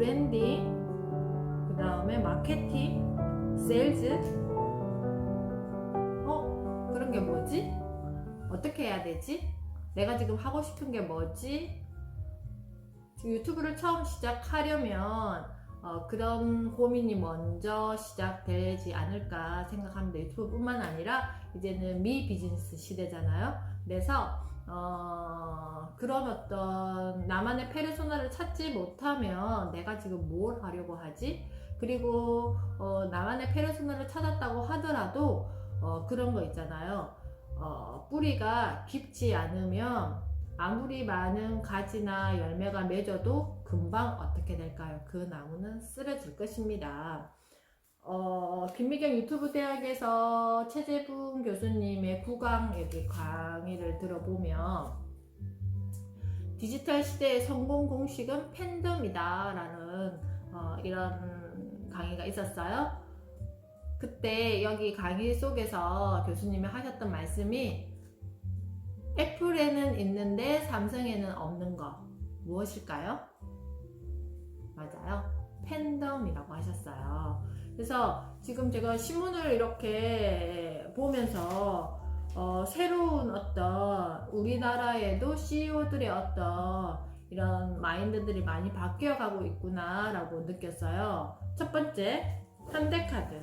브랜딩, 그 다음에 마케팅, 세일즈. 그런 게 뭐지? 어떻게 해야 되지? 내가 지금 하고 싶은 게 뭐지? 지금 유튜브를 처음 시작하려면 그런 고민이 먼저 시작되지 않을까 생각합니다. 유튜브뿐만 아니라 이제는 미비즈니스 시대잖아요. 그래서 그런 어떤 나만의 페르소나를 찾지 못하면 내가 지금 뭘 하려고 하지? 그리고 나만의 페르소나를 찾았다고 하더라도 그런 거 있잖아요. 뿌리가 깊지 않으면 아무리 많은 가지나 열매가 맺어도 금방 어떻게 될까요? 그 나무는 쓰러질 것입니다. 김미경 유튜브 대학에서 최재분 교수님의 9강 여기 강의를 들어보면 디지털 시대의 성공 공식은 팬덤이다 라는 이런 강의가 있었어요. 그때 여기 강의 속에서 교수님이 하셨던 말씀이 애플에는 있는데 삼성에는 없는 거 무엇일까요? 맞아요. 팬덤이라고 하셨어요. 그래서 지금 제가 신문을 이렇게 보면서 새로운 어떤 우리나라에도 CEO들의 어떤 이런 마인드들이 많이 바뀌어 가고 있구나 라고 느꼈어요. 첫 번째, 현대카드.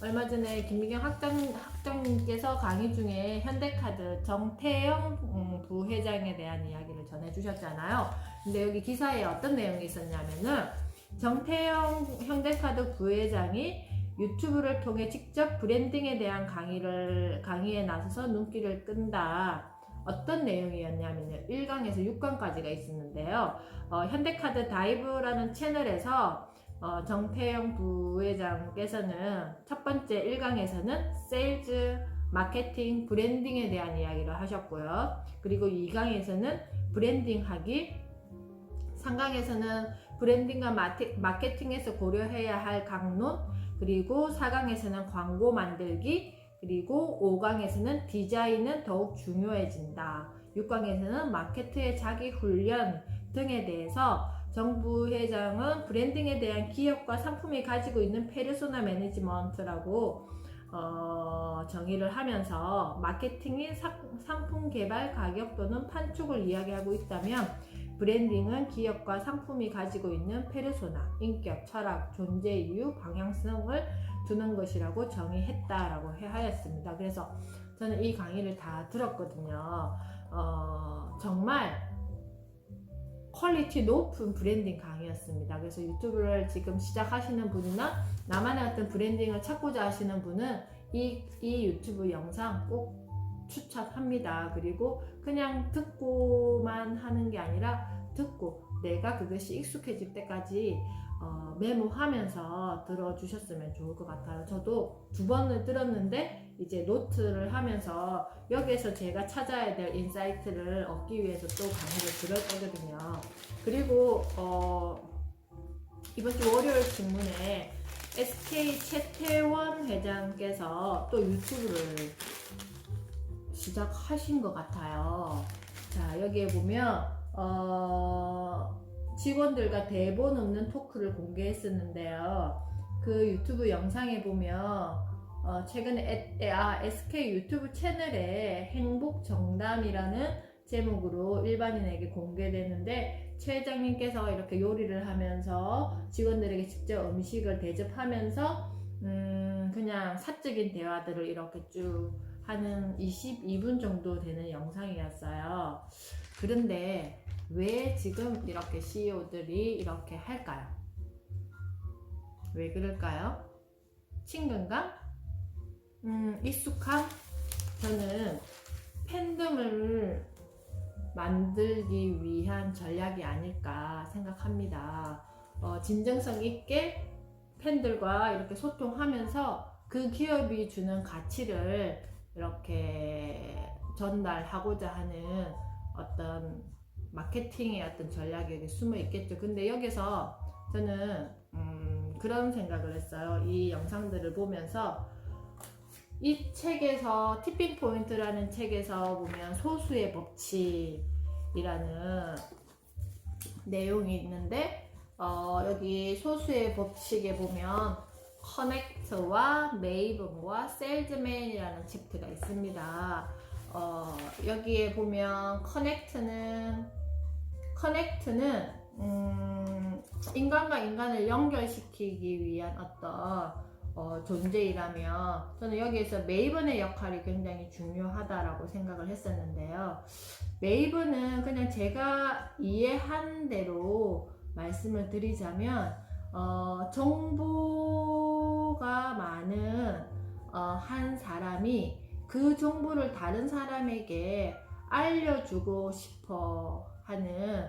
얼마 전에 김미경 학장님께서 강의 중에 현대카드 정태영 부회장에 대한 이야기를 전해주셨잖아요. 근데 여기 기사에 어떤 내용이 있었냐면은 정태영 현대카드 부회장이 유튜브를 통해 직접 브랜딩에 대한 강의에 나서서 눈길을 끈다. 어떤 내용이었냐면요. 1강에서 6강까지가 있었는데요. 현대카드 다이브라는 채널에서 정태영 부회장께서는 첫 번째 1강에서는 세일즈, 마케팅, 브랜딩에 대한 이야기를 하셨고요. 그리고 2강에서는 브랜딩하기, 3강에서는 브랜딩과 마케팅에서 고려해야 할 강론, 그리고 4강에서는 광고 만들기, 그리고 5강에서는 디자인은 더욱 중요해진다. 6강에서는 마케트의 자기 훈련 등에 대해서 정 부회장은 브랜딩에 대한 기업과 상품이 가지고 있는 페르소나 매니지먼트라고 정의를 하면서 마케팅이 상품 개발, 가격 또는 판촉을 이야기하고 있다면 브랜딩은 기업과 상품이 가지고 있는 페르소나, 인격, 철학, 존재 이유, 방향성을 두는 것이라고 정의했다라고 하였습니다. 그래서 저는 이 강의를 다 들었거든요. 정말 퀄리티 높은 브랜딩 강의였습니다. 그래서 유튜브를 지금 시작하시는 분이나 나만의 어떤 브랜딩을 찾고자 하시는 분은 이 유튜브 영상 꼭 추천합니다. 그리고 그냥 듣고만 하는 게 아니라 듣고 내가 그것이 익숙해질 때까지 메모하면서 들어주셨으면 좋을 것 같아요. 저도 2번을 들었는데 이제 노트를 하면서 여기에서 제가 찾아야 될 인사이트를 얻기 위해서 또 강의를 들을 거거든요. 그리고 이번 주 월요일 신문에 SK 최태원 회장께서 또 유튜브를 시작하신 것 같아요. 자, 여기에 보면 직원들과 대본 없는 토크를 공개했었는데요. 그 유튜브 영상에 보면 최근에 SK 유튜브 채널에 행복 정담이라는 제목으로 일반인에게 공개됐는데 최 회장님께서 이렇게 요리를 하면서 직원들에게 직접 음식을 대접하면서 그냥 사적인 대화들을 이렇게 쭉 하는 22분 정도 되는 영상이었어요. 그런데 왜 지금 이렇게 CEO들이 이렇게 할까요? 왜 그럴까요? 친근감? 익숙함? 저는 팬덤을 만들기 위한 전략이 아닐까 생각합니다. 진정성 있게 팬들과 이렇게 소통하면서 그 기업이 주는 가치를 이렇게 전달하고자 하는 어떤 마케팅의 어떤 전략이 여기 숨어 있겠죠. 근데 여기서 저는 그런 생각을 했어요. 이 영상들을 보면서 이 책에서 티핑 포인트라는 책에서 보면 소수의 법칙이라는 내용이 있는데 여기 소수의 법칙에 보면 커넥트와 메이븐과 셀즈맨이라는 챕터가 있습니다. 여기에 보면 커넥트는 인간과 인간을 연결시키기 위한 어떤 존재이라면, 저는 여기에서 메이븐의 역할이 굉장히 중요하다라고 생각을 했었는데요. 메이븐은 그냥 제가 이해한 대로 말씀을 드리자면, 정보가 많은 한 사람이 그 정보를 다른 사람에게 알려주고 싶어 하는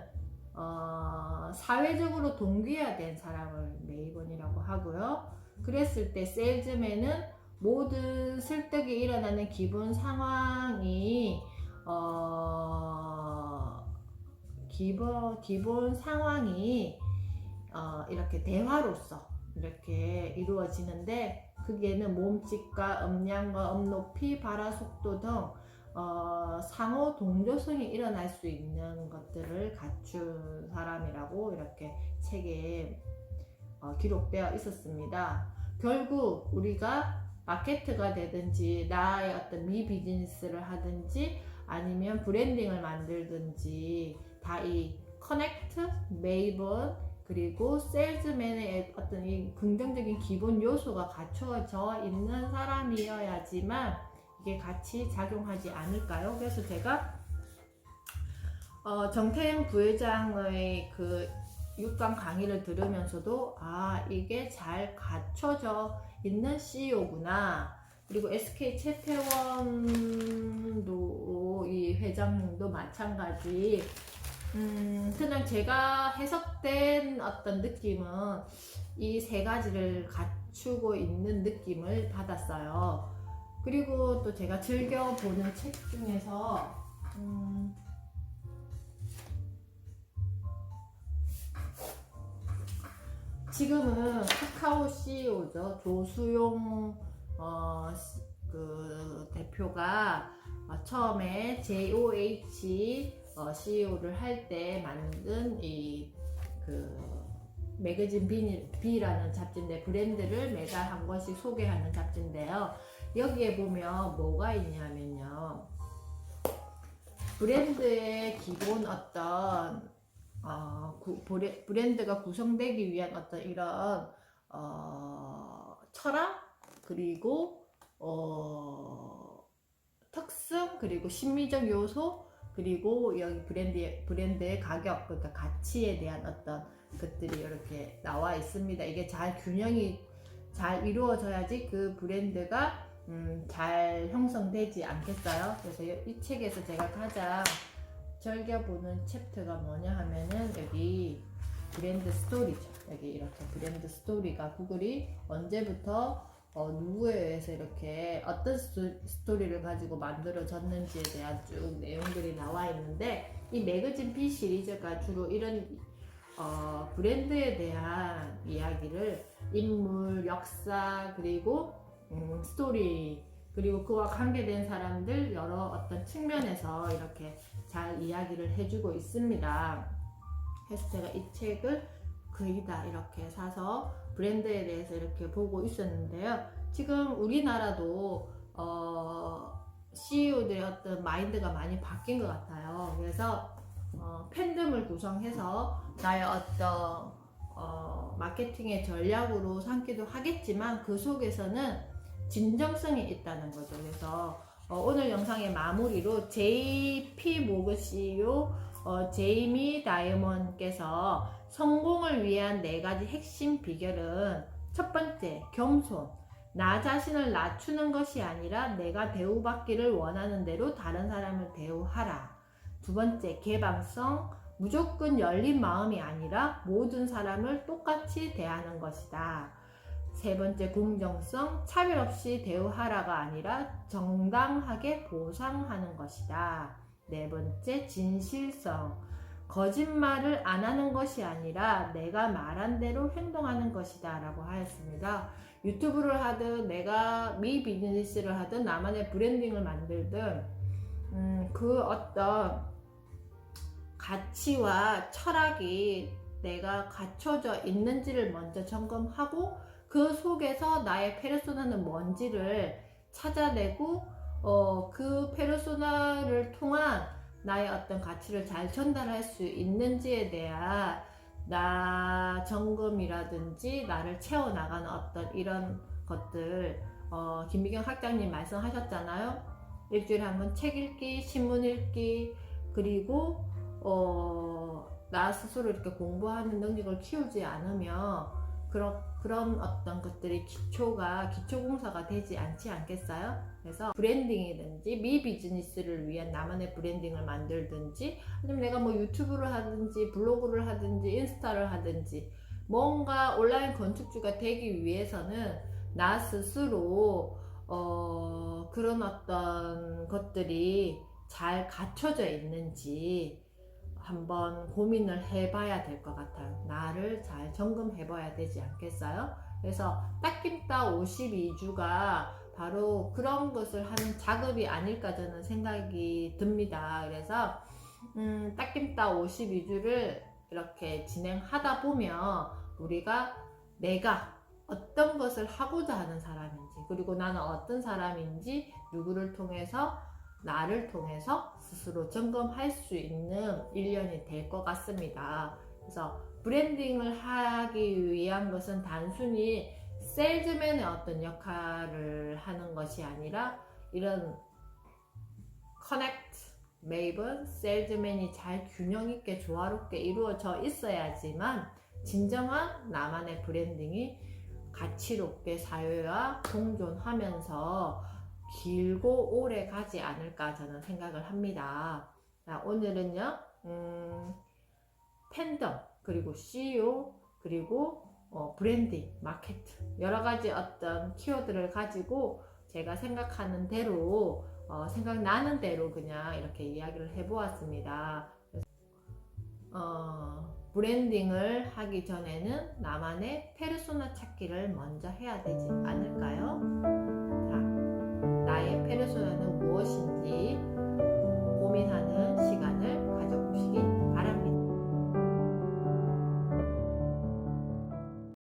사회적으로 동기화된 사람을 메이븐이라고 하고요. 그랬을 때 세일즈맨은 모든 설득이 일어나는 기본 상황이 기본 상황이 이렇게 대화로서 이렇게 이루어지는데, 그게는 몸짓과 음량과 음높이, 발화 속도 등 상호 동조성이 일어날 수 있는 것들을 갖춘 사람이라고 이렇게 책에 기록되어 있었습니다. 결국 우리가 마케트가 되든지 나의 어떤 미 비즈니스를 하든지 아니면 브랜딩을 만들든지 다 이 커넥트, 메이븐 그리고 세일즈맨의 어떤 이 긍정적인 기본 요소가 갖춰져 있는 사람이어야지만 이게 같이 작용하지 않을까요? 그래서 제가 정태영 부회장의 그 6강 강의를 들으면서도 이게 잘 갖춰져 있는 CEO구나. 그리고 SK 최태원도 이 회장도 마찬가지. 그냥 제가 해석된 어떤 느낌은 이 세 가지를 갖추고 있는 느낌을 받았어요. 그리고 또 제가 즐겨보는 책 중에서 지금은 카카오 CEO죠. 조수용 그 대표가 처음에 JOH CEO를 할 때 만든 이 그 매거진 B라는 잡지인데, 브랜드를 매달 한 권씩 소개하는 잡지인데요. 여기에 보면 뭐가 있냐면요, 브랜드의 기본 어떤 브랜드가 구성되기 위한 어떤 이런 철학, 그리고 특성, 그리고 심미적 요소, 그리고 여기 브랜드의 가격, 그러니까 가치에 대한 어떤 것들이 이렇게 나와 있습니다. 이게 잘 균형이 잘 이루어져야지 그 브랜드가 잘 형성되지 않겠어요? 그래서 이 책에서 제가 가장 즐겨보는 챕터가 뭐냐 하면은 여기 브랜드 스토리죠. 여기 이렇게 브랜드 스토리가 구글이 언제부터 누구에 의해서 이렇게 어떤 스토리를 가지고 만들어졌는지에 대한 쭉 내용들이 나와 있는데, 이 매거진 B 시리즈가 주로 이런 브랜드에 대한 이야기를 인물, 역사, 그리고 스토리, 그리고 그와 관계된 사람들 여러 어떤 측면에서 이렇게 잘 이야기를 해주고 있습니다. 그래서 제가 이 책을 거의 다 이렇게 사서 브랜드에 대해서 이렇게 보고 있었는데요. 지금 우리나라도 CEO들의 어떤 마인드가 많이 바뀐 것 같아요. 그래서 팬덤을 구성해서 나의 어떤 마케팅의 전략으로 삼기도 하겠지만, 그 속에서는 진정성이 있다는 거죠. 그래서 오늘 영상의 마무리로 JP 모그 CEO 제이미 다이먼께서 성공을 위한 4가지 핵심 비결은, 첫 번째, 겸손. 나 자신을 낮추는 것이 아니라 내가 대우받기를 원하는 대로 다른 사람을 대우하라. 두 번째, 개방성. 무조건 열린 마음이 아니라 모든 사람을 똑같이 대하는 것이다. 세 번째, 공정성. 차별 없이 대우하라가 아니라 정당하게 보상하는 것이다. 네 번째, 진실성. 거짓말을 안 하는 것이 아니라 내가 말한 대로 행동하는 것이다 라고 하였습니다. 유튜브를 하든 내가 미 비즈니스를 하든 나만의 브랜딩을 만들든 그 어떤 가치와 철학이 내가 갖춰져 있는지를 먼저 점검하고 그 속에서 나의 페르소나는 뭔지를 찾아내고 그 페르소나를 통한 나의 어떤 가치를 잘 전달할 수 있는지에 대한 나 점검이라든지 나를 채워나가는 어떤 이런 것들 김미경 학장님 말씀하셨잖아요. 일주일에 한 번 책 읽기, 신문 읽기, 그리고 나 스스로 이렇게 공부하는 능력을 키우지 않으면 그런 어떤 것들이 기초공사가 되지 않지 않겠어요? 그래서 브랜딩이든지 미 비즈니스를 위한 나만의 브랜딩을 만들든지, 아니면 내가 뭐 유튜브를 하든지 블로그를 하든지 인스타를 하든지 뭔가 온라인 건축주가 되기 위해서는 나 스스로 그런 어떤 것들이 잘 갖춰져 있는지 한번 고민을 해봐야 될 것 같아요. 나를 잘 점검해봐야 되지 않겠어요? 그래서 딱김따 52주가 바로 그런 것을 하는 작업이 아닐까 저는 생각이 듭니다. 그래서 딱김따 52주를 이렇게 진행하다 보면 우리가 내가 어떤 것을 하고자 하는 사람인지, 그리고 나는 어떤 사람인지 누구를 통해서 나를 통해서 스스로 점검할 수 있는 1년이 될 것 같습니다. 그래서 브랜딩을 하기 위한 것은 단순히 세일즈맨의 어떤 역할을 하는 것이 아니라 이런 커넥트, 메이븐, 세일즈맨이 잘 균형 있게 조화롭게 이루어져 있어야지만 진정한 나만의 브랜딩이 가치롭게 사회와 공존하면서 길고 오래 가지 않을까 저는 생각을 합니다. 자, 오늘은요 팬덤, 그리고 CEO, 그리고 브랜딩, 마케팅 여러 가지 어떤 키워드를 가지고 제가 생각하는 대로 생각나는 대로 그냥 이렇게 이야기를 해보았습니다. 브랜딩을 하기 전에는 나만의 페르소나 찾기를 먼저 해야 되지 않을까요?